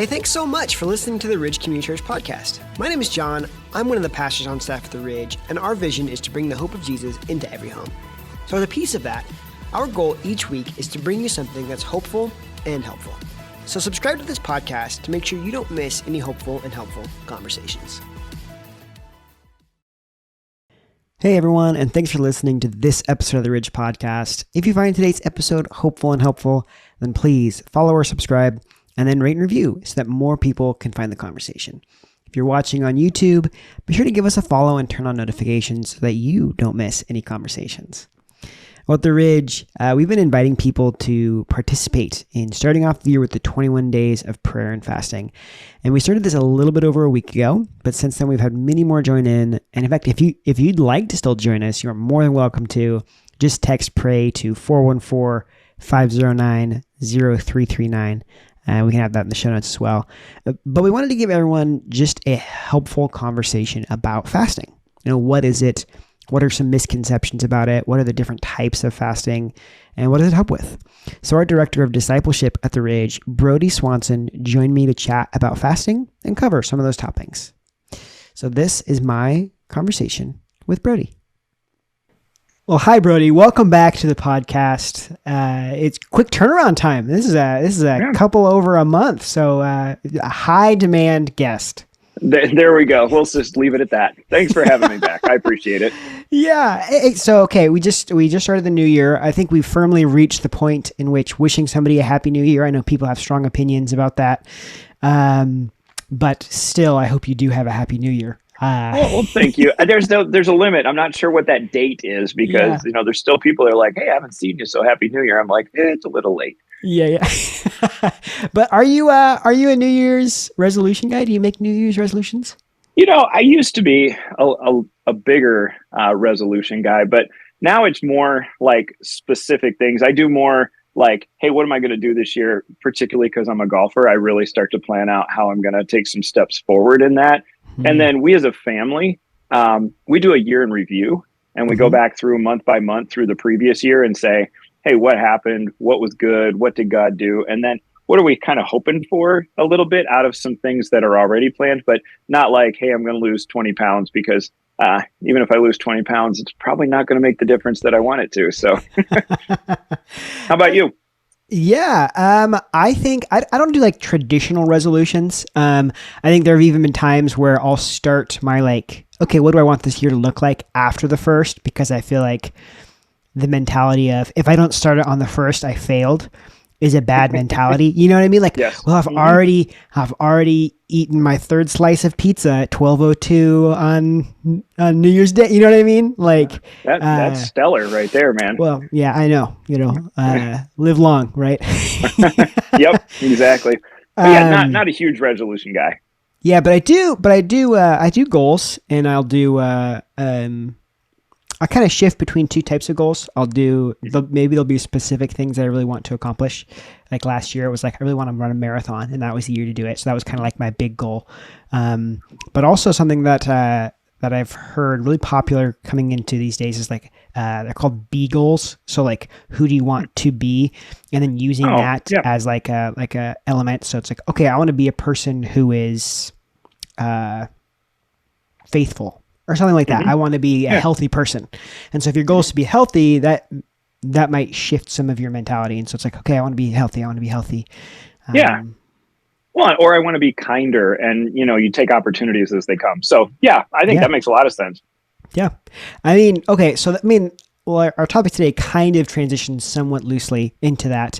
Hey, thanks so much for listening to the Ridge Community Church podcast. My name is John. I'm one of the pastors on staff at the Ridge, and our vision is to bring the hope of Jesus into every home. So as a piece of that, our goal each week is to bring you something that's hopeful and helpful. So subscribe to this podcast to make sure you don't miss any hopeful and helpful conversations. Hey everyone, and thanks for listening to this episode of the Ridge podcast. If you find today's episode hopeful and helpful, then please follow or subscribe, and then rate and review so that more people can find the conversation. If you're watching on YouTube, be sure to give us a follow and turn on notifications so that you don't miss any conversations. Well, at the Ridge, we've been inviting people to participate in starting off the year with the 21 days of prayer and fasting. And we started this a little bit over a week ago, but since then we've had many more join in. And in fact, if you'd like to still join us, you're more than welcome to. Just text PRAY to 414-509-0339. And we can have that in the show notes as well. But we wanted to give everyone just a helpful conversation about fasting. What is it? What are some misconceptions about it? What are the different types of fasting? And what does it help with? So our director of discipleship at the Ridge, Brodie Swanson, joined me to chat about fasting and cover some of those topics. So this is my conversation with Brodie. Well, hi, Brodie. Welcome back to the podcast. It's quick turnaround time. This is a couple over a month, so a high demand guest. There we go. We'll just leave it at that. Thanks for having me back. I appreciate it. Yeah. So okay, we just started the new year. I think we've firmly reached the point in which wishing somebody a happy new year. I know people have strong opinions about that, but still, I hope you do have a happy new year. Well, thank you. There's a limit. I'm not sure what that date is because there's still people that are like, "Hey, I haven't seen you, so happy New Year." I'm like, it's a little late. Yeah. But are you a New Year's resolution guy? Do you make New Year's resolutions? I used to be a bigger resolution guy, but now it's more like specific things. I do more like, hey, what am I going to do this year? Particularly because I'm a golfer, I really start to plan out how I'm going to take some steps forward in that. And then we as a family, we do a year in review and we go back through month by month through the previous year and say, hey, what happened? What was good? What did God do? And then what are we kind of hoping for a little bit out of some things that are already planned, but not like, hey, I'm going to lose 20 pounds because even if I lose 20 pounds, it's probably not going to make the difference that I want it to. So how about you? Yeah. I think I don't do like traditional resolutions. I think there have even been times where I'll start my okay, what do I want this year to look like after the first? Because I feel like the mentality of if I don't start it on the first, I failed is a bad mentality. You know what I mean? Yes. Well, I've already eaten my third slice of pizza at 12:02 on New Year's Day. You know what I mean? That's stellar right there, man. Well, yeah, I know. Live long, right? Yep, exactly. But not a huge resolution guy. Yeah, but I do goals, and I'll do. I kind of shift between two types of goals. Maybe there'll be specific things that I really want to accomplish. Like last year, it was like, I really want to run a marathon, and that was the year to do it. So that was kind of like my big goal. But also something that I've heard really popular coming into these days is they're called be goals. So who do you want to be? And then using that as like a element. So it's like, okay, I want to be a person who is faithful. Or something like that. I want to be a healthy person. And so if your goal is to be healthy, that might shift some of your mentality. And so it's like, okay, I want to be healthy. Yeah. Well, or I want to be kinder and, you take opportunities as they come. So yeah, I think that makes a lot of sense. Yeah. I mean, okay. So our topic today kind of transitions somewhat loosely into that,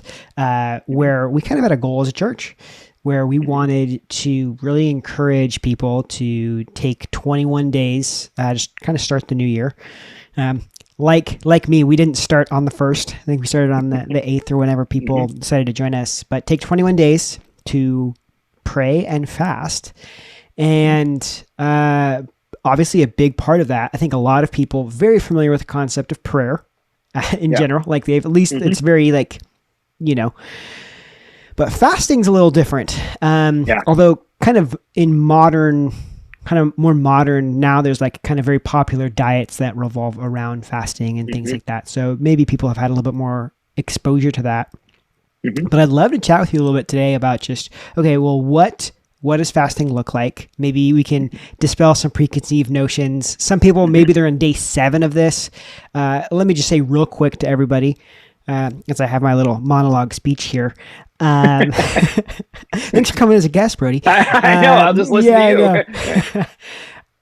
where we kind of had a goal as a church, where we wanted to really encourage people to take 21 days, just kind of start the new year. Like me, we didn't start on the 1st. I think we started on the 8th or whenever people decided to join us. But take 21 days to pray and fast. And obviously a big part of that, I think a lot of people very familiar with the concept of prayer in general. They've at least, it's very but fasting's a little different. Although kind of more modern now, there's kind of very popular diets that revolve around fasting and things like that. So maybe people have had a little bit more exposure to that. Mhm. But I'd love to chat with you a little bit today about just, okay, well, what does fasting look like? Maybe we can dispel some preconceived notions. Some people, maybe they're in day 7 of this. Let me just say real quick to everybody, as I have my little monologue speech here. Thanks for coming as a guest, Brodie. I know. I'll just listen to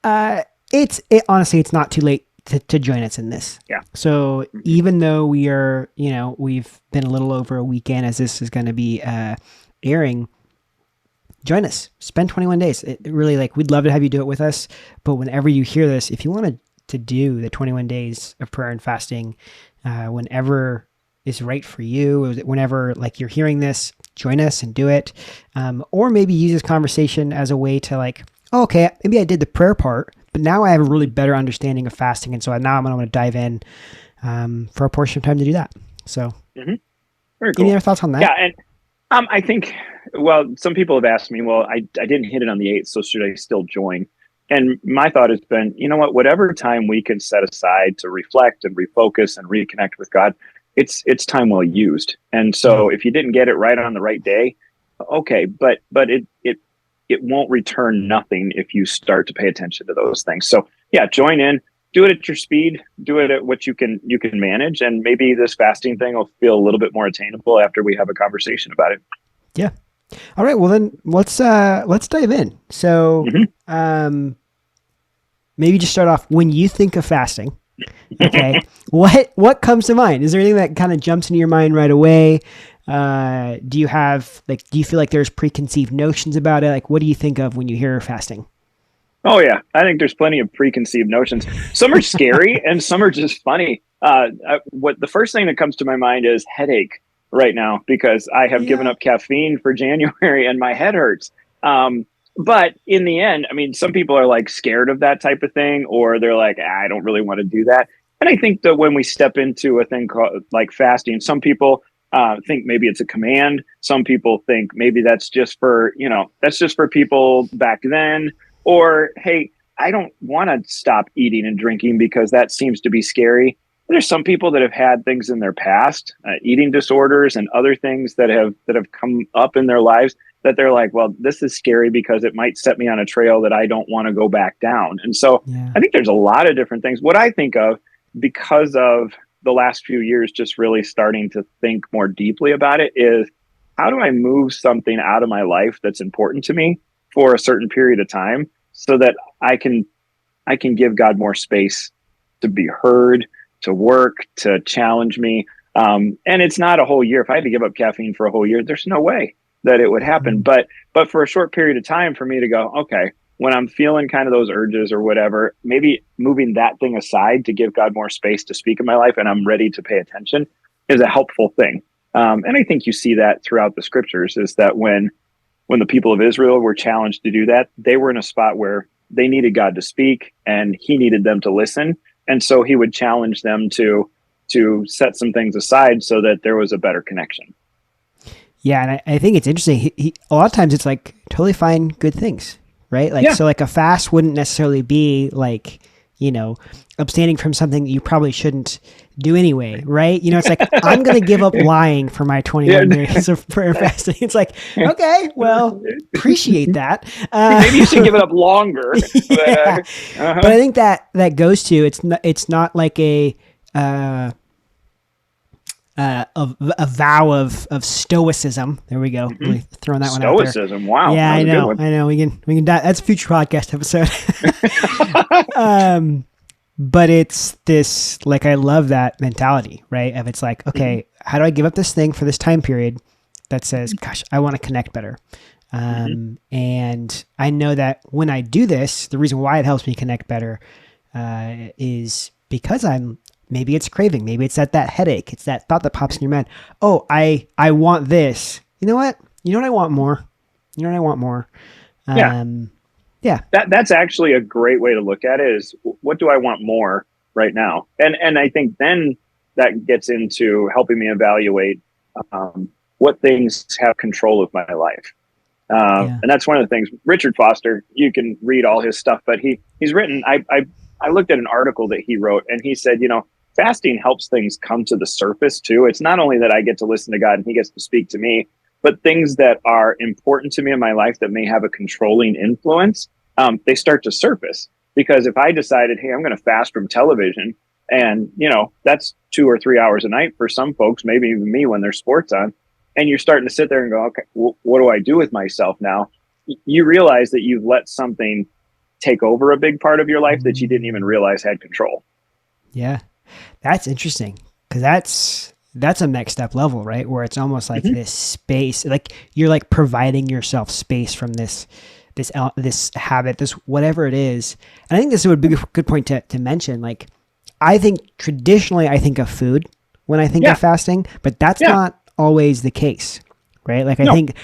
you. Honestly, it's not too late to join us in this. Yeah. So even though we are, we've been a little over a weekend as this is going to be airing, join us. Spend 21 days. It really, we'd love to have you do it with us. But whenever you hear this, if you wanted to do the 21 days of prayer and fasting, whenever is right for you, whenever you're hearing this, join us and do it. Or maybe use this conversation as a way to oh, okay, maybe I did the prayer part, but now I have a really better understanding of fasting. And so now I'm going to dive in for a portion of time to do that. So Very cool. Any other thoughts on that? Yeah. And I think, well, some people have asked me, well, I didn't hit it on the 8th, so should I still join? And my thought has been, you know what, whatever time we can set aside to reflect and refocus and reconnect with God, it's time well used. And so if you didn't get it right on the right day, okay, but it won't return nothing if you start to pay attention to those things. So yeah, join in, do it at your speed, do it at what you can manage. And maybe this fasting thing will feel a little bit more attainable after we have a conversation about it. Yeah. All right. Well, then let's dive in. So, maybe just start off when you think of fasting. Okay. What comes to mind? Is there anything that kind of jumps into your mind right away? Do you feel like there's preconceived notions about it? What do you think of when you hear fasting? Oh yeah. I think there's plenty of preconceived notions. Some are scary and some are just funny. What the first thing that comes to my mind is headache right now, because I have given up caffeine for January and my head hurts. But in the end, I mean, some people are scared of that type of thing, or they're I don't really want to do that. And I think that when we step into a thing called fasting, some people think maybe it's a command. Some people think maybe that's just for people back then, or, hey, I don't want to stop eating and drinking because that seems to be scary. There's some people that have had things in their past, eating disorders and other things that have come up in their lives that they're well, this is scary because it might set me on a trail that I don't want to go back down. And so I think there's a lot of different things. What I think of, because of the last few years, just really starting to think more deeply about it, is how do I move something out of my life that's important to me for a certain period of time so that I can give God more space to be heard, to work, to challenge me. And it's not a whole year. If I had to give up caffeine for a whole year, there's no way that it would happen. But for a short period of time, for me to go, okay, when I'm feeling kind of those urges or whatever, maybe moving that thing aside to give God more space to speak in my life and I'm ready to pay attention is a helpful thing. And I think you see that throughout the scriptures, is that when the people of Israel were challenged to do that, they were in a spot where they needed God to speak and he needed them to listen. And so he would challenge them to set some things aside so that there was a better connection. Yeah. And I think it's interesting. A lot of times it's totally fine, good things, right? So a fast wouldn't necessarily be abstaining from something you probably shouldn't do anyway, right? It's I'm going to give up lying for my 21 days of prayer fasting. It's okay, well, appreciate that. Maybe you should give it up longer. But I think that goes to, it's not like a vow of stoicism. There we go. Really throwing that one out there. Stoicism. Wow. Yeah, I know. We can. That's a future podcast episode. But it's this, I love that mentality, right? Of it's okay, how do I give up this thing for this time period that says, gosh, I want to connect better. And I know that when I do this, the reason why it helps me connect better is because maybe it's craving. Maybe it's that headache. It's that thought that pops in your mind. Oh, I want this. You know what? I want more. Yeah. That's actually a great way to look at it, is what do I want more right now? And I think then that gets into helping me evaluate what things have control of my life. And that's one of the things. Richard Foster, you can read all his stuff, but he's written, I looked at an article that he wrote and he said, fasting helps things come to the surface too. It's not only that I get to listen to God and he gets to speak to me, but things that are important to me in my life that may have a controlling influence, they start to surface. Because if I decided, hey, I'm going to fast from television, and that's 2 or 3 hours a night for some folks, maybe even me when there's sports on, and you're starting to sit there and go, okay, what do I do with myself now? You realize that you've let something take over a big part of your life that you didn't even realize had control. Yeah, that's interesting, because that's a next step level, right? Where it's almost like this space, like you're like providing yourself space from this habit, this whatever it is. And I think this would be a good point to mention. Like, I think traditionally I think of food when I think of fasting, but that's not always the case, right? Like, I think,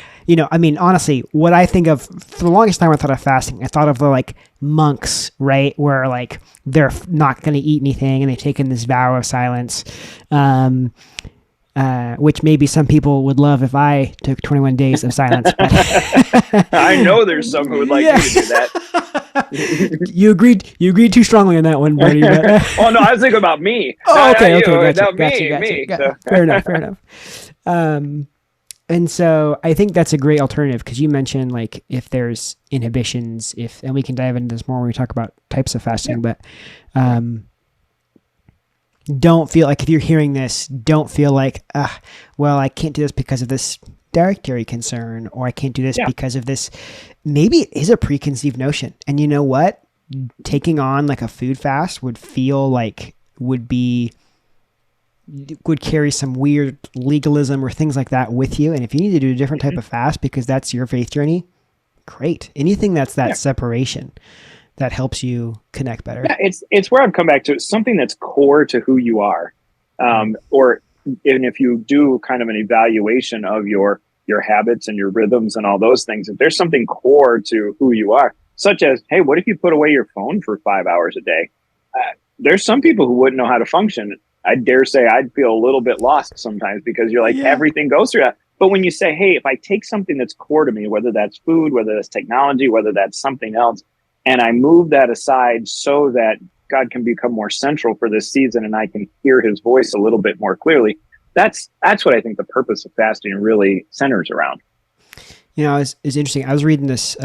honestly, what I think of for the longest time, I thought of fasting, I thought of the like monks, right? Where like they're not going to eat anything and they've taken this vow of silence, which maybe some people would love if I took 21 days of silence. But I know there's some who would like me to do that. You agreed too strongly on that one, buddy. Oh no, I was thinking about me. Oh, okay, Gotcha. Me. So. Fair enough. And so I think that's a great alternative, because you mentioned like if there's inhibitions, and we can dive into this more when we talk about types of fasting, but don't feel like, if you're hearing this, don't feel like, well, I can't do this because of this dietary concern, or I can't do this because of this. Maybe it is a preconceived notion. And you know what? Taking on like a food fast would feel like would carry some weird legalism or things like that with you. And if you need to do a different type of fast because that's your faith journey, great. Anything that's that separation that helps you connect better. Yeah, it's where I've come back to. It's something that's core to who you are. Or even if you do kind of an evaluation of your habits and your rhythms and all those things, if there's something core to who you are, such as, hey, what if you put away your phone for 5 hours a day? There's some people who wouldn't know how to function. I dare say I'd feel a little bit lost sometimes, because you're like, everything goes through that. But when you say, hey, if I take something that's core to me, whether that's food, whether that's technology, whether that's something else, and I move that aside so that God can become more central for this season and I can hear his voice a little bit more clearly, that's what I think the purpose of fasting really centers around. It's interesting. I was reading this,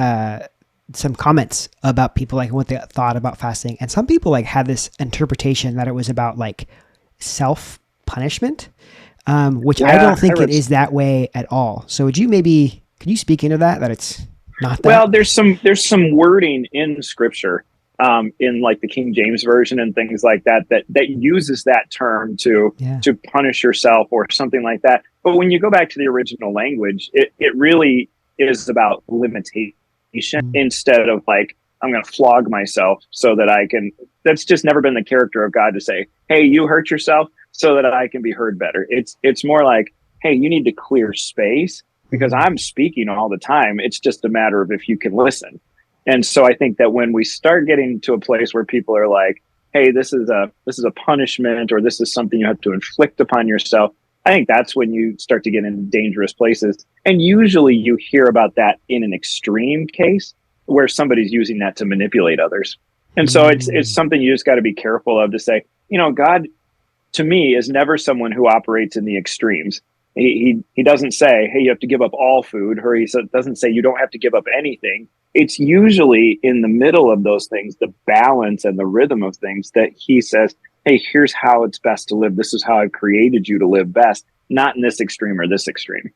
some comments about people, like what they thought about fasting. And some people like had this interpretation that it was about like self-punishment, which I don't think it is that way at all. So could you speak into that it's not that? Well, there's some wording in scripture, in like the King James version and things like that uses that term to punish yourself or something like that. But when you go back to the original language, it really is about limitation instead of like, I'm going to flog myself so that I can. That's just never been the character of God, to say, hey, you hurt yourself so that I can be heard better. It's more like, hey, you need to clear space because I'm speaking all the time. It's just a matter of if you can listen. And so I think that when we start getting to a place where people are like, hey, this is a punishment, or this is something you have to inflict upon yourself, I think that's when you start to get into dangerous places. And usually you hear about that in an extreme case where somebody's using that to manipulate others. And so it's something you just got to be careful of, to say, God, to me, is never someone who operates in the extremes. He doesn't say, hey, you have to give up all food, or he doesn't say you don't have to give up anything. It's usually in the middle of those things, the balance and the rhythm of things, that he says, hey, here's how it's best to live. This is how I've created you to live best, not in this extreme or this extreme.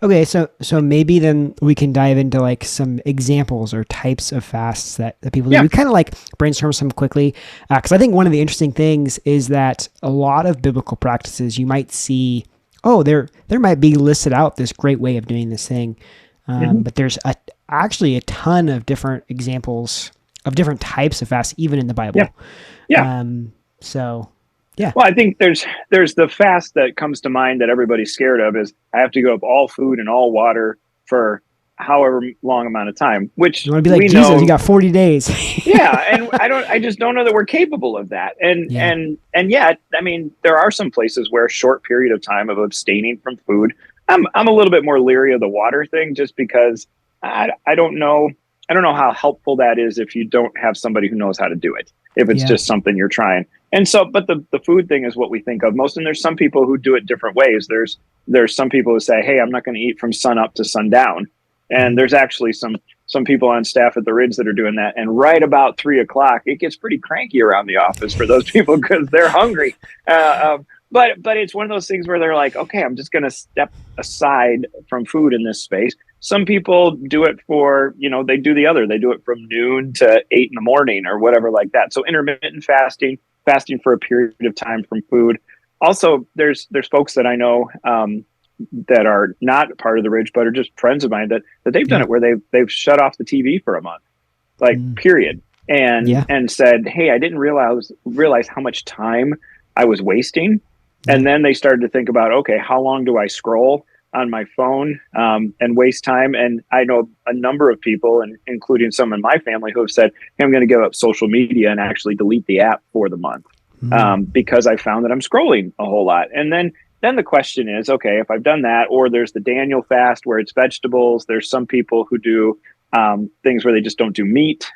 Okay, so maybe then we can dive into like some examples or types of fasts that people do. We kind of like brainstorm some quickly, because I think one of the interesting things is that a lot of biblical practices you might see, there might be listed out this great way of doing this thing, but there's actually a ton of different examples of different types of fasts, even in the Bible. Well, I think there's the fast that comes to mind that everybody's scared of, is I have to give up all food and all water for however long amount of time, which you want to be like Jesus, you got 40 days. And I just don't know that we're capable of that. And yet, I mean, there are some places where a short period of time of abstaining from food, I'm a little bit more leery of the water thing, just because I don't know how helpful that is if you don't have somebody who knows how to do it, if it's just something you're trying. And so, but the food thing is what we think of most. And there's some people who do it different ways. There's some people who say, hey, I'm not going to eat from sun up to sundown. And there's actually some people on staff at the Ridge that are doing that. And right about 3:00, it gets pretty cranky around the office for those people because they're hungry. But it's one of those things where they're like, okay, I'm just going to step aside from food in this space. Some people do it for, they do the other. They do it from noon to 8 a.m. or whatever like that. So intermittent fasting for a period of time from food. Also, there's folks that I know that are not part of the Ridge, but are just friends of mine that they've done it where they've shut off the TV for a month, period. And said, hey, I didn't realize how much time I was wasting. And then they started to think about, okay, how long do I scroll on my phone and waste time? And I know a number of people, and including some in my family, who have said, hey, I'm going to give up social media and actually delete the app for the month because I found that I'm scrolling a whole lot. And then the question is, okay, if I've done that, or there's the Daniel fast where it's vegetables. There's some people who do things where they just don't do meat.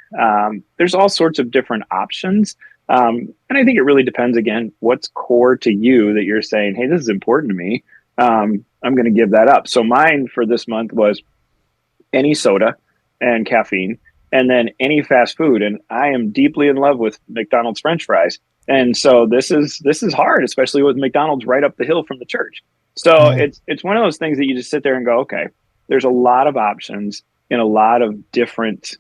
There's all sorts of different options. And I think it really depends, again, what's core to you that you're saying, hey, this is important to me. I'm going to give that up. So mine for this month was any soda and caffeine, and then any fast food. And I am deeply in love with McDonald's French fries. And so this is hard, especially with McDonald's right up the hill from the church. So it's one of those things that you just sit there and go, okay, there's a lot of options in a lot of different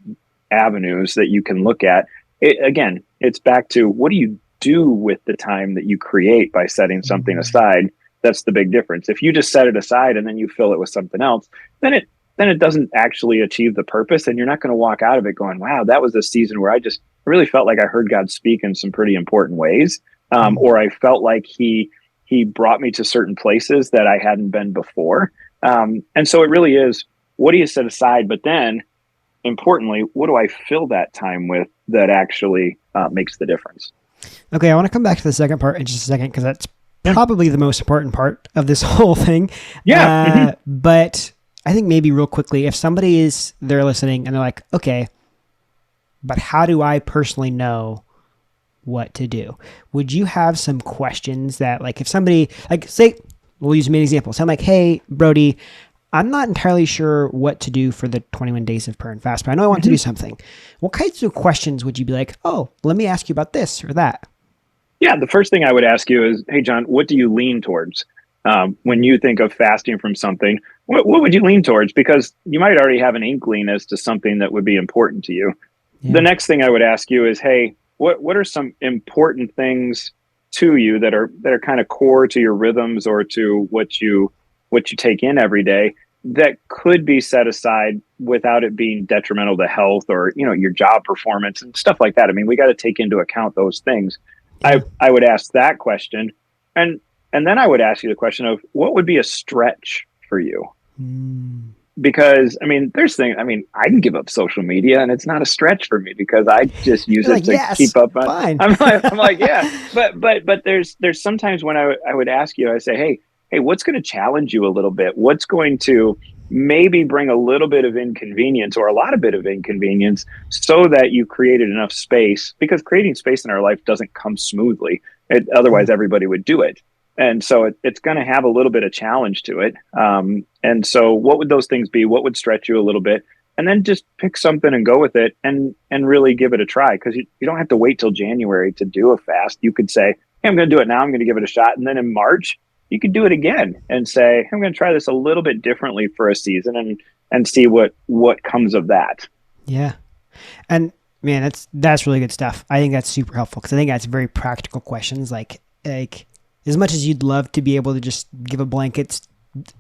avenues that you can look at. Again, it's back to, what do you do with the time that you create by setting something aside? That's the big difference. If you just set it aside and then you fill it with something else, then it doesn't actually achieve the purpose, and you're not going to walk out of it going, wow, that was a season where I really felt like I heard God speak in some pretty important ways. Or I felt like he brought me to certain places that I hadn't been before. And so it really is, what do you set aside? But then importantly, what do I fill that time with that actually makes the difference? Okay. I want to come back to the second part in just a second, because that's probably the most important part of this whole thing. Yeah. But I think maybe real quickly, if somebody they're listening and they're like, okay, but how do I personally know what to do? Would you have some questions that, like, if somebody, like, say, we'll use me an example. So I'm like, hey, Brodie, I'm not entirely sure what to do for the 21 days of prayer and fast, but I know I want to do something. What kinds of questions would you be like, oh, let me ask you about this or that? Yeah, the first thing I would ask you is, hey, John, what do you lean towards? When you think of fasting from something, what would you lean towards? Because you might already have an inkling as to something that would be important to you. Yeah. The next thing I would ask you is, hey, what are some important things to you that are kind of core to your rhythms or to what you take in every day that could be set aside without it being detrimental to health or, your job performance and stuff like that. I mean, we got to take into account those things. Yeah. I would ask that question. And then I would ask you the question of, what would be a stretch for you? Because, I mean, I can give up social media and it's not a stretch for me because I just use it to keep up. Fine. I'm like, yeah, but there's sometimes when I would ask you, I say, hey, what's going to challenge you a little bit? What's going to maybe bring a little bit of inconvenience or a lot of bit of inconvenience so that you created enough space? Because creating space in our life doesn't come smoothly. Otherwise, everybody would do it. And so it's going to have a little bit of challenge to it. And so what would those things be? What would stretch you a little bit? And then just pick something and go with it and really give it a try. Because you don't have to wait till January to do a fast. You could say, hey, I'm going to do it now. I'm going to give it a shot. And then in March, you could do it again and say, I'm going to try this a little bit differently for a season and see what comes of that. Yeah. And man, that's really good stuff. I think that's super helpful because I think that's very practical questions. Like as much as you'd love to be able to just give a blanket,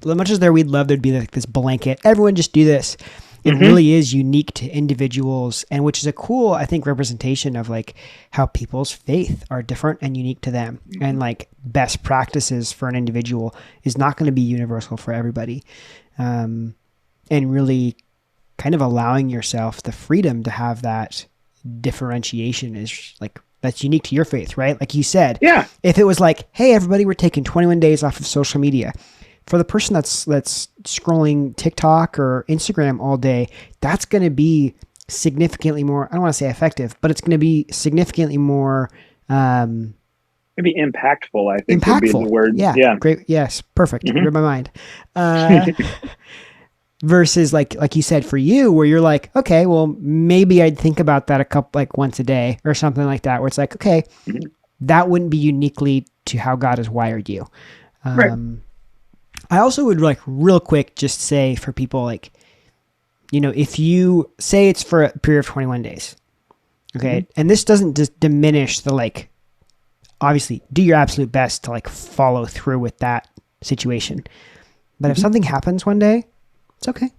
as much as we'd love there'd be like this blanket, everyone just do this. It really is unique to individuals, and which is a cool, I think, representation of like how people's faith are different and unique to them. And like best practices for an individual is not going to be universal for everybody. And really kind of allowing yourself the freedom to have that differentiation is like, that's unique to your faith, right? Like you said, yeah. If it was like, hey, everybody, we're taking 21 days off of social media. For the person that's scrolling TikTok or Instagram all day, that's going to be significantly more, I don't want to say effective, but it's going to be significantly more maybe impactful, I think would be the word. Yeah. Great. Yes. Perfect. Mm-hmm. Read my mind. Versus like you said, for you, where you're like, okay, well, maybe I'd think about that once a day or something like that, where it's like, okay, mm-hmm. that wouldn't be uniquely to how God has wired you. Right. I also would real quick just say for people, if you say it's for a period of 21 days, okay, mm-hmm. and this doesn't just diminish obviously do your absolute best to follow through with that situation. But mm-hmm. if something happens one day, it's okay.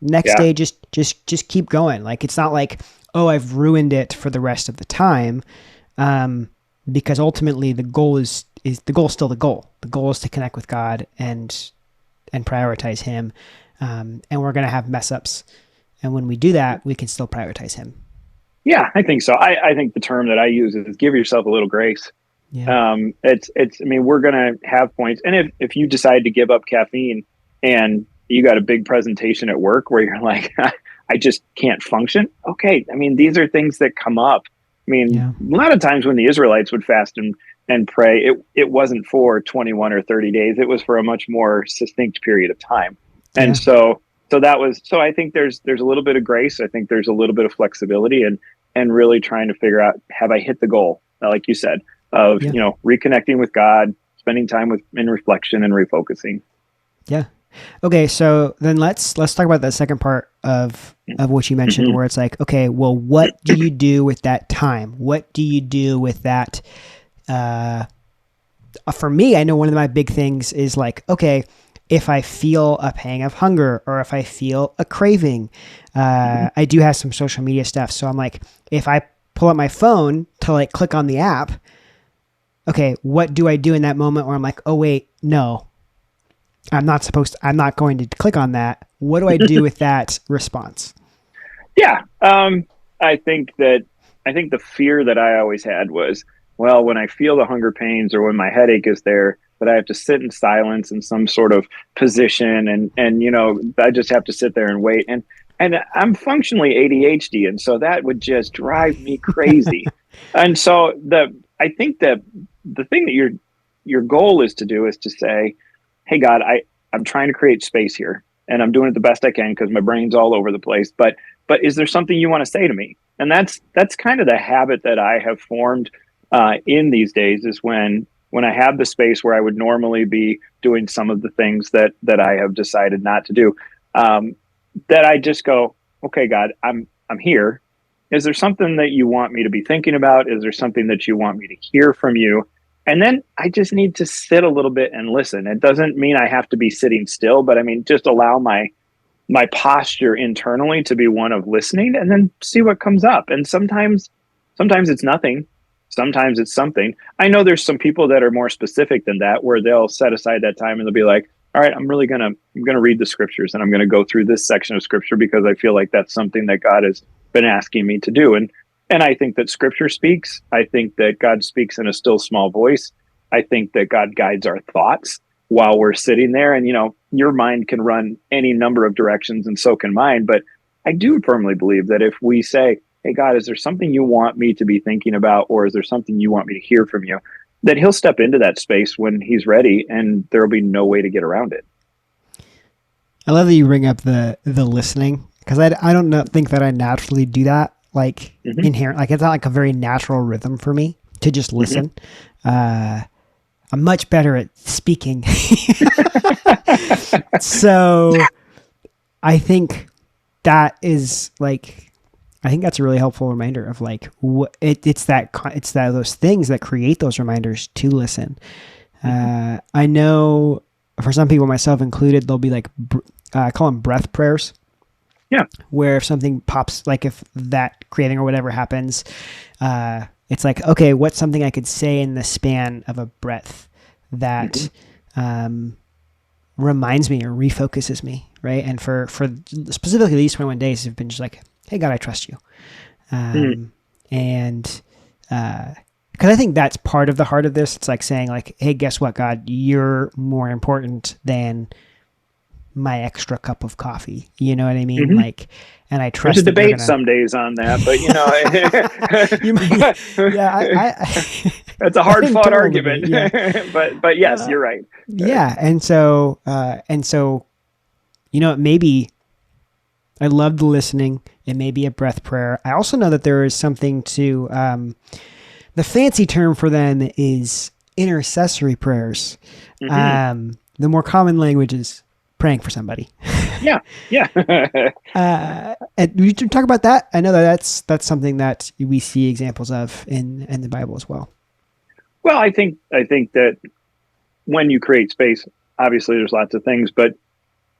Next day, just keep going. It's not like, oh, I've ruined it for the rest of the time. Because ultimately the goal is still the goal. The goal is to connect with God and prioritize him. And we're going to have mess ups. And when we do that, we can still prioritize him. Yeah, I think so. I think the term that I use is give yourself a little grace. Yeah. We're going to have points. And if you decide to give up caffeine and you got a big presentation at work where you're like, I just can't function. Okay. These are things that come up. A lot of times when the Israelites would fast and pray, it wasn't for 21 or 30 days. It was for a much more succinct period of time. And so I think there's a little bit of grace. I think there's a little bit of flexibility and really trying to figure out, have I hit the goal? Like you said, of, reconnecting with God, spending time in reflection and refocusing. Yeah. Okay. So then let's talk about that second part of what you mentioned, mm-hmm. where it's like, okay, well, what do you do with that time? What do you do with that? For me, I know one of my big things is okay, if I feel a pang of hunger or if I feel a craving, I do have some social media stuff. So I'm like, if I pull up my phone to click on the app, okay, what do I do in that moment where I'm like, oh wait, no, I'm not going to click on that. What do I do with that response? Yeah. I think the fear that I always had was, well, when I feel the hunger pains or when my headache is there, that I have to sit in silence in some sort of position and I just have to sit there and wait. And I'm functionally ADHD. And so that would just drive me crazy. And so I think that the thing that your goal is to do is to say, hey, God, I'm trying to create space here and I'm doing it the best I can because my brain's all over the place. But is there something you want to say to me? And that's kind of the habit that I have formed in these days, is when I have the space where I would normally be doing some of the things that I have decided not to do, that I just go, okay, God, I'm here. Is there something that you want me to be thinking about? Is there something that you want me to hear from you? And then I just need to sit a little bit and listen. It doesn't mean I have to be sitting still, but just allow my posture internally to be one of listening and then see what comes up. And sometimes it's nothing. Sometimes it's something. I know there's some people that are more specific than that, where they'll set aside that time and they'll be like, all right, I'm going to read the scriptures and I'm going to go through this section of scripture because I feel like that's something that God has been asking me to do. And I think that scripture speaks. I think that God speaks in a still small voice. I think that God guides our thoughts while we're sitting there. And, your mind can run any number of directions and so can mine. But I do firmly believe that if we say, hey, God, is there something you want me to be thinking about? Or is there something you want me to hear from you? That he'll step into that space when he's ready and there'll be no way to get around it. I love that you bring up the listening, because I don't think that I naturally do that. Inherent, it's not a very natural rhythm for me to just listen. Mm-hmm. I'm much better at speaking. So I think that is I think that's a really helpful reminder of it's those things that create those reminders to listen. I know for some people, myself included, they'll be I call them breath prayers. Yeah. Where if something pops, if that craving or whatever happens, it's okay, what's something I could say in the span of a breath that reminds me or refocuses me, right? And for specifically these 21 days have been just hey, God, I trust you. And because I think that's part of the heart of this. It's saying hey, guess what, God, you're more important than my extra cup of coffee. You know what I mean? Mm-hmm. And I trust. There's a debate some days on that, but That's a hard fought Internal argument. debate, yeah. But yes, you're right. Yeah. And so, it may be, I love the listening. It may be a breath prayer. I also know that there is something to, the fancy term for them is intercessory prayers. Mm-hmm. The more common language is praying for somebody. Yeah. And we should talk about that. I know that that's something that we see examples of in the Bible as well. Well, I think that when you create space, obviously there's lots of things, but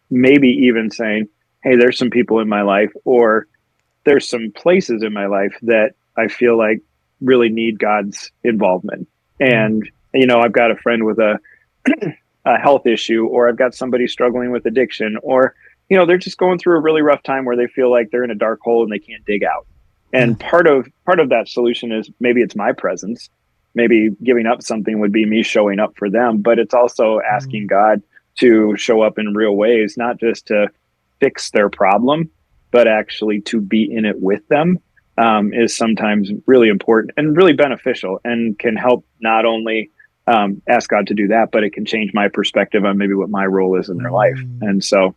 maybe even saying, hey, there's some people in my life, or there's some places in my life that I feel like really need God's involvement. And, I've got a friend with a health issue, or I've got somebody struggling with addiction, or, they're just going through a really rough time where they feel like they're in a dark hole and they can't dig out. And part of that solution is maybe it's my presence. Maybe giving up something would be me showing up for them, but it's also asking God to show up in real ways, not just to fix their problem, but actually to be in it with them, is sometimes really important and really beneficial, and can help not only ask God to do that, but it can change my perspective on maybe what my role is in their life. And so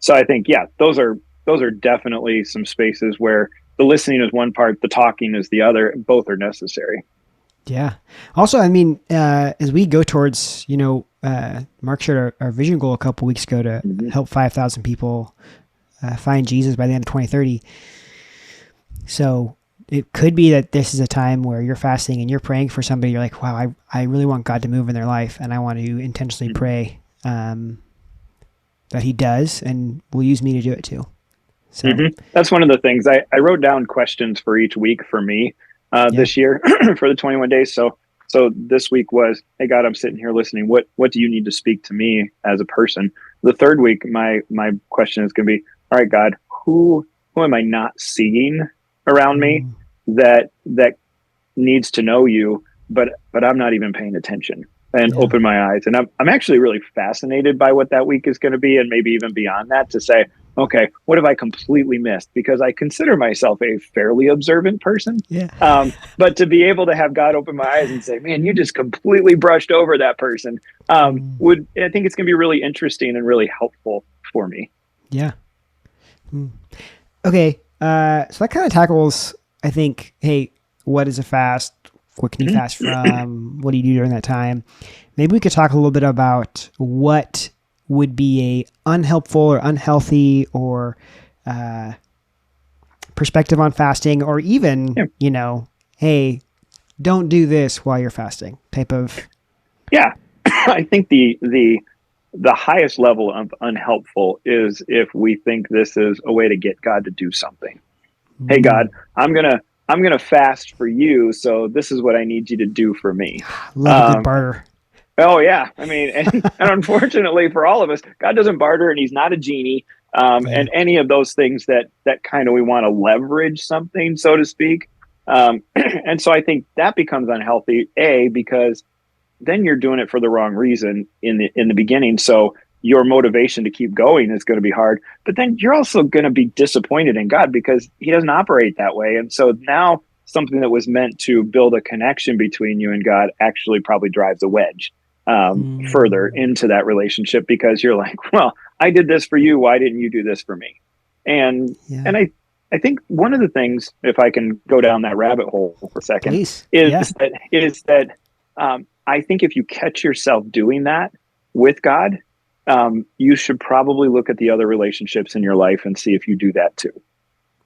I think, those are definitely some spaces where the listening is one part, the talking is the other. Both are necessary. Yeah. Also, I mean, as we go towards, Mark shared our vision goal a couple weeks ago to help 5,000 people find Jesus by the end of 2030. So it could be that this is a time where you're fasting and you're praying for somebody. You're like, wow, I really want God to move in their life, and I want to intentionally pray that he does, and will use me to do it too. So that's one of the things I wrote down questions for each week for me this year for the 21 days. So this week was, hey God, I'm sitting here listening. What do you need to speak to me as a person? The third week, my question is going to be, all right, God, who am I not seeing around me that needs to know you, but I'm not even paying attention, and open my eyes. And I'm actually really fascinated by what that week is going to be, and maybe even beyond that, to say, okay, what have I completely missed? Because I consider myself a fairly observant person. Yeah. But to be able to have God open my eyes and say, man, you just completely brushed over that person, I think it's going to be really interesting and really helpful for me. Yeah. Okay. So that kind of tackles, I think, hey, what is a fast? What can you fast from? What do you do during that time? Maybe we could talk a little bit about what would be a unhelpful or unhealthy or perspective on fasting, or even, hey, don't do this while you're fasting type of. Yeah. I think the highest level of unhelpful is if we think this is a way to get God to do something. Hey, God, I'm going to fast for you, so this is what I need you to do for me. Love a good barter. Oh, yeah. I mean, and unfortunately for all of us, God doesn't barter, and he's not a genie, and any of those things that kind of we want to leverage something, so to speak. And so I think that becomes unhealthy, because then you're doing it for the wrong reason in the beginning. So your motivation to keep going is going to be hard, but then you're also going to be disappointed in God because he doesn't operate that way. And so now something that was meant to build a connection between you and God actually probably drives a wedge further into that relationship, because you're like, well, I did this for you. Why didn't you do this for me? And I think one of the things, if I can go down that rabbit hole for a second, is that I think if you catch yourself doing that with God, you should probably look at the other relationships in your life and see if you do that too.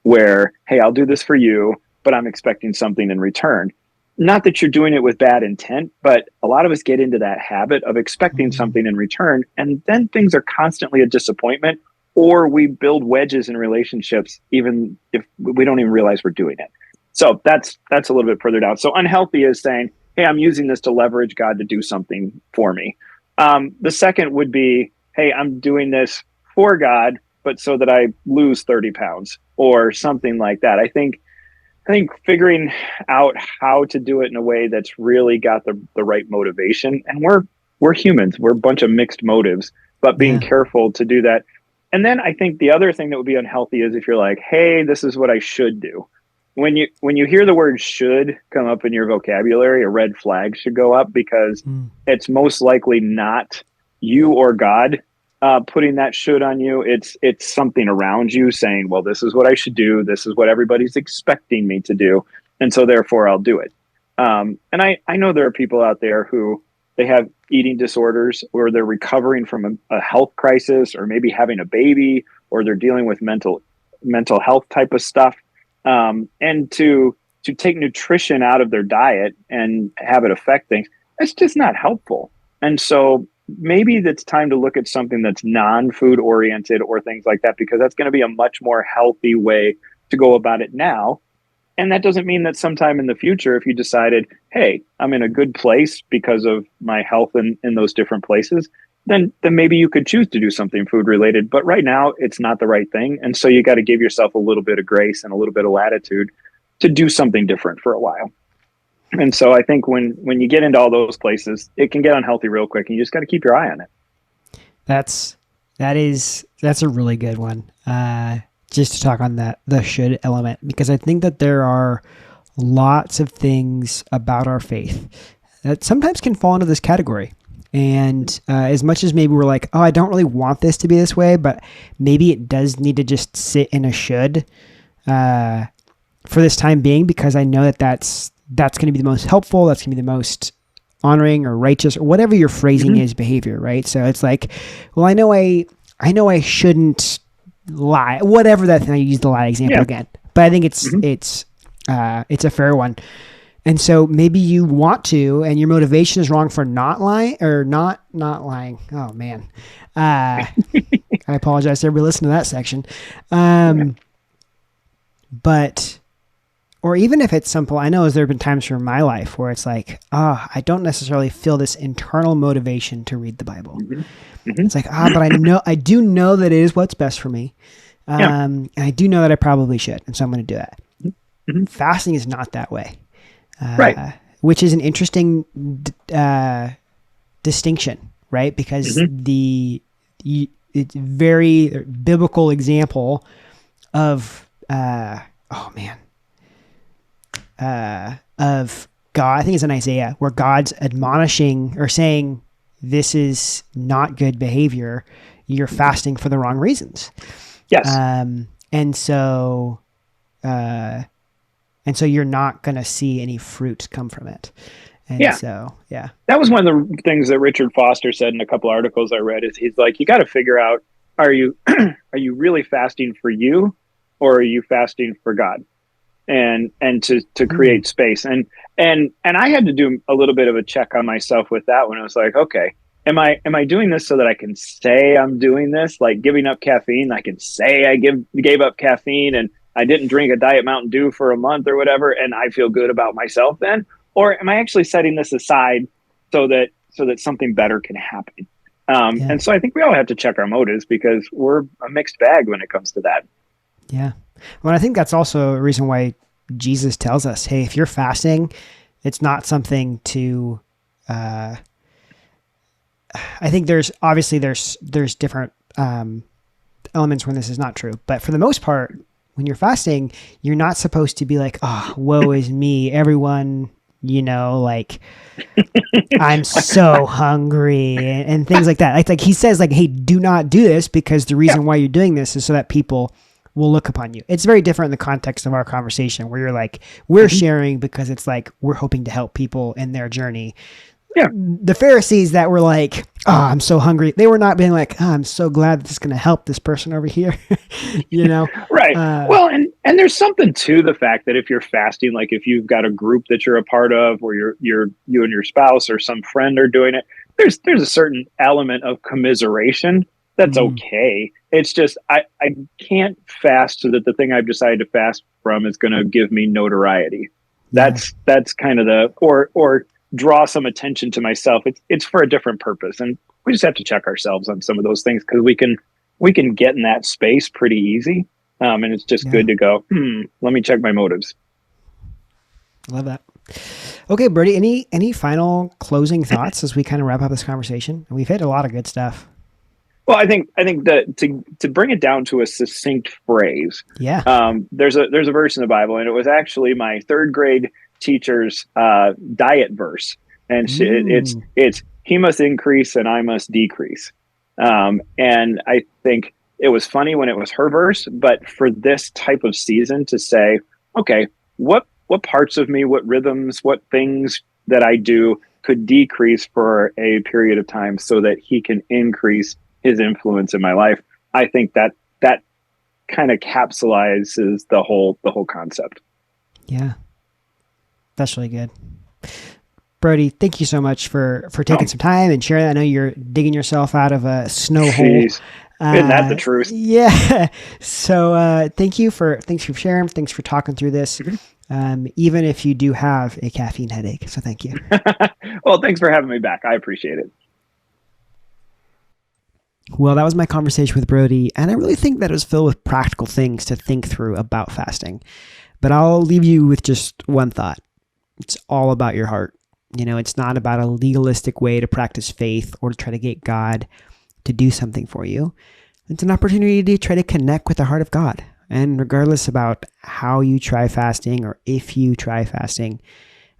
Where, hey, I'll do this for you, but I'm expecting something in return. Not that you're doing it with bad intent, but a lot of us get into that habit of expecting something in return, and then things are constantly a disappointment, or we build wedges in relationships even if we don't even realize we're doing it. So that's a little bit further down. So unhealthy is saying, hey, I'm using this to leverage God to do something for me. The second would be, hey, I'm doing this for God, but so that I lose 30 pounds or something like that. I think figuring out how to do it in a way that's really got the right motivation, and we're humans, we're a bunch of mixed motives, but being careful to do that. And then I think the other thing that would be unhealthy is if you're like, hey, this is what I should do. when you hear the word should come up in your vocabulary, a red flag should go up, because it's most likely not you or God putting that should on you. It's something around you saying, well, this is what I should do. This is what everybody's expecting me to do. And so therefore I'll do it. And I know there are people out there who they have eating disorders, or they're recovering from a health crisis, or maybe having a baby, or they're dealing with mental health type of stuff. And to take nutrition out of their diet and have it affect things, it's just not helpful. And so maybe it's time to look at something that's non-food oriented or things like that, because that's going to be a much more healthy way to go about it now. And that doesn't mean that sometime in the future, if you decided, hey, I'm in a good place because of my health in those different places, then maybe you could choose to do something food related. But right now it's not the right thing. And so you got to give yourself a little bit of grace and a little bit of latitude to do something different for a while. And so I think when you get into all those places, it can get unhealthy real quick, and you just got to keep your eye on it. That's a really good one. Just to talk on the should element, because I think that there are lots of things about our faith that sometimes can fall into this category. And as much as maybe we're like, oh, I don't really want this to be this way, but maybe it does need to just sit in a should for this time being, because I know that's going to be the most helpful. That's going to be the most honoring or righteous or whatever your phrasing is behavior, right? So it's like, well, I know I shouldn't lie, whatever that thing. I use the lie example again, but I think it's a fair one. And so maybe you want to, and your motivation is wrong for not lying or not lying. Oh man. I apologize to everybody listening to that section. But, or even if it's simple, I know there have been times from my life where it's like, I don't necessarily feel this internal motivation to read the Bible. It's like, but I do know that it is what's best for me. And I do know that I probably should. And so I'm going to do that. Fasting is not that way. Right. Which is an interesting distinction, right? Because it's very biblical example of, of God, I think it's in Isaiah, where God's admonishing or saying, this is not good behavior. You're fasting for the wrong reasons. Yes. And so you're not going to see any fruit come from it. And so, that was one of the things that Richard Foster said in a couple articles I read, is he's like, you got to figure out, are you really fasting for you, or are you fasting for God? And to create space. And I had to do a little bit of a check on myself with that one. I was like, okay, am I doing this so that I can say I'm doing this, like giving up caffeine? I can say I gave up caffeine and I didn't drink a Diet Mountain Dew for a month or whatever, and I feel good about myself then? Or am I actually setting this aside so that something better can happen? And so I think we all have to check our motives, because we're a mixed bag when it comes to that. Yeah. Well, I think that's also a reason why Jesus tells us, hey, if you're fasting, it's not something to, I think there's different elements when this is not true, but for the most part, when you're fasting, you're not supposed to be like, oh, woe is me, everyone, like I'm so hungry and things like that. Like he says, like, hey, do not do this, because the reason why you're doing this is so that people will look upon you. It's very different in the context of our conversation, where you're like, we're sharing because it's like, we're hoping to help people in their journey. Yeah. The Pharisees that were like, oh, I'm so hungry, they were not being like, oh, I'm so glad that this is going to help this person over here. Right. Well, and there's something to the fact that if you're fasting, like if you've got a group that you're a part of, or you and your spouse or some friend are doing it, there's a certain element of commiseration. That's okay. It's just, I can't fast so that the thing I've decided to fast from is going to give me notoriety. That's kind of or draw some attention to myself. It's for a different purpose. And we just have to check ourselves on some of those things, because we can get in that space pretty easy. And it's just good to go, let me check my motives. Love that. Okay, Brodie, any final closing thoughts as we kind of wrap up this conversation? We've hit a lot of good stuff. Well, I think that to bring it down to a succinct phrase, Yeah. there's a verse in the Bible, and it was actually my third grade teacher's diet verse, and Mm. it's he must increase and I must decrease. And I think it was funny when it was her verse, but for this type of season to say, okay, what parts of me, what rhythms, what things that I do could decrease for a period of time so that he can increase his influence in my life. I think that kind of capsulizes the whole concept. Yeah. That's really good. Brodie, thank you so much for taking Oh, some time and sharing. I know you're digging yourself out of a snow hole. jeez, isn't that the truth? Yeah. So thanks for sharing. Thanks for talking through this. Even if you do have a caffeine headache. So thank you. Well, thanks for having me back. I appreciate it. Well, that was my conversation with Brodie, and I really think that it was filled with practical things to think through about fasting. But I'll leave you with just one thought. It's all about your heart. It's not about a legalistic way to practice faith or to try to get God to do something for you. It's an opportunity to try to connect with the heart of God. And regardless about how you try fasting or if you try fasting,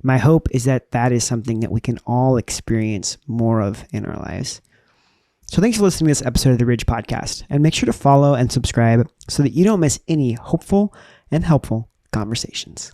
my hope is that that is something that we can all experience more of in our lives. So thanks for listening to this episode of the Ridge Podcast, and make sure to follow and subscribe so that you don't miss any hopeful and helpful conversations.